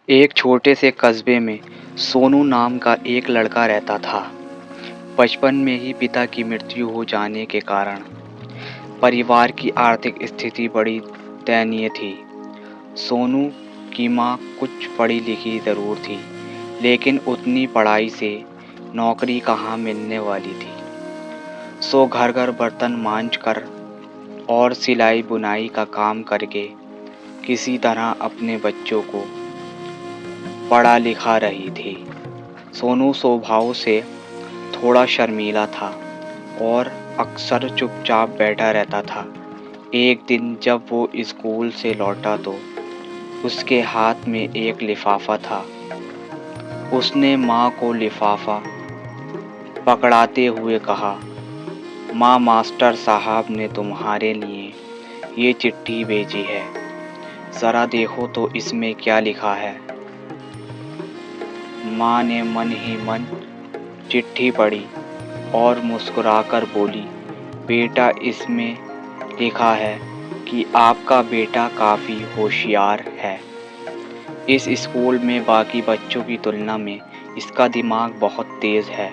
एक छोटे से कस्बे में सोनू नाम का एक लड़का रहता था। बचपन में ही पिता की मृत्यु हो जाने के कारण परिवार की आर्थिक स्थिति बड़ी दयनीय थी। सोनू की माँ कुछ पढ़ी लिखी ज़रूर थी, लेकिन उतनी पढ़ाई से नौकरी कहाँ मिलने वाली थी। सो घर घर बर्तन मांज कर और सिलाई बुनाई का काम करके किसी तरह अपने बच्चों को पढ़ा लिखा रही थी। सोनू स्वभाव से थोड़ा शर्मीला था और अक्सर चुपचाप बैठा रहता था। एक दिन जब वो स्कूल से लौटा तो उसके हाथ में एक लिफाफा था। उसने माँ को लिफाफा पकड़ाते हुए कहा, माँ, मास्टर साहब ने तुम्हारे लिए ये चिट्ठी भेजी है, ज़रा देखो तो इसमें क्या लिखा है। माँ ने मन ही मन चिट्ठी पढ़ी और मुस्कुराकर बोली, बेटा, इसमें लिखा है कि आपका बेटा काफ़ी होशियार है। इस स्कूल में बाकी बच्चों की तुलना में इसका दिमाग बहुत तेज़ है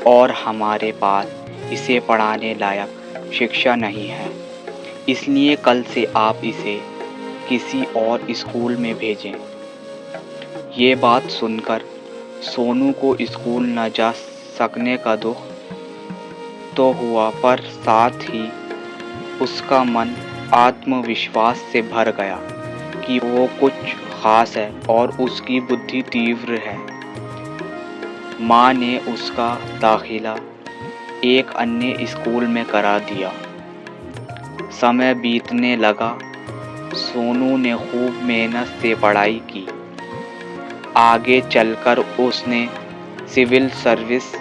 और हमारे पास इसे पढ़ाने लायक शिक्षा नहीं है, इसलिए कल से आप इसे किसी और स्कूल में भेजें। ये बात सुनकर सोनू को स्कूल न जा सकने का दुख तो हुआ, पर साथ ही उसका मन आत्मविश्वास से भर गया कि वो कुछ खास है और उसकी बुद्धि तीव्र है। माँ ने उसका दाखिला एक अन्य स्कूल में करा दिया। समय बीतने लगा। सोनू ने खूब मेहनत से पढ़ाई की। आगे चलकर उसने सिविल सर्विस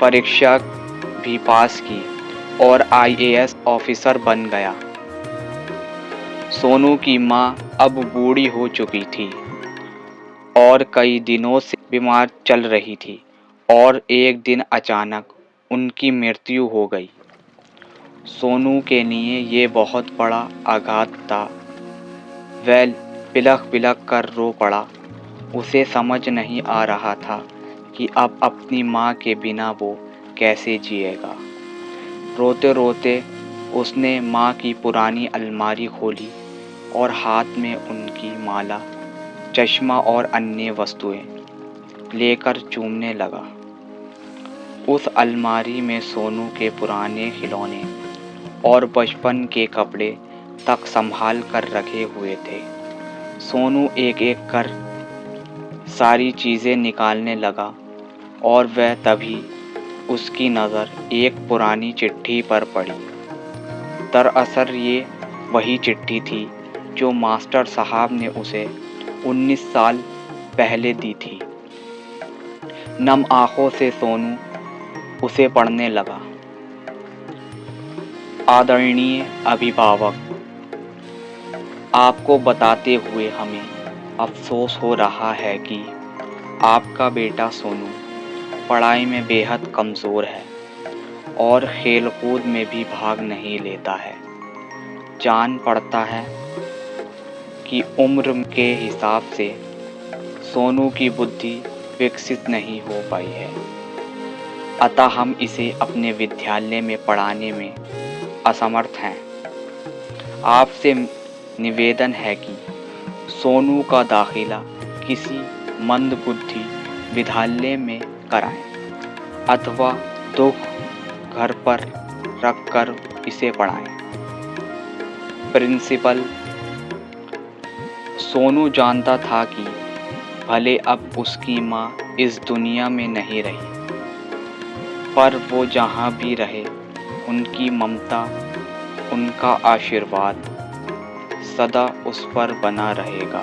परीक्षा भी पास की और आईएएस ऑफिसर बन गया। सोनू की माँ अब बूढ़ी हो चुकी थी और कई दिनों से बीमार चल रही थी और एक दिन अचानक उनकी मृत्यु हो गई। सोनू के लिए ये बहुत बड़ा आघात था। वह बिलख बिलख कर रो पड़ा। उसे समझ नहीं आ रहा था कि अब अपनी माँ के बिना वो कैसे जिएगा। रोते रोते उसने माँ की पुरानी अलमारी खोली और हाथ में उनकी माला, चश्मा और अन्य वस्तुएं लेकर चूमने लगा। उस अलमारी में सोनू के पुराने खिलौने और बचपन के कपड़े तक संभाल कर रखे हुए थे। सोनू एक एक कर सारी चीज़ें निकालने लगा और वह तभी उसकी नज़र एक पुरानी चिट्ठी पर पड़ी। दरअसल ये वही चिट्ठी थी जो मास्टर साहब ने उसे 19 साल पहले दी थी। नम आँखों से सोनू उसे पढ़ने लगा। आदरणीय अभिभावक, आपको बताते हुए हमें अफसोस हो रहा है कि आपका बेटा सोनू पढ़ाई में बेहद कमज़ोर है और खेलकूद में भी भाग नहीं लेता है। जान पड़ता है कि उम्र के हिसाब से सोनू की बुद्धि विकसित नहीं हो पाई है, अतः हम इसे अपने विद्यालय में पढ़ाने में असमर्थ हैं। आपसे निवेदन है कि सोनू का दाखिला किसी मंदबुद्धि विद्यालय में कराएं अथवा दुख घर पर रखकर इसे पढ़ाएं। प्रिंसिपल। सोनू जानता था कि भले अब उसकी माँ इस दुनिया में नहीं रही, पर वो जहाँ भी रहे उनकी ममता, उनका आशीर्वाद सदा उस पर बना रहेगा।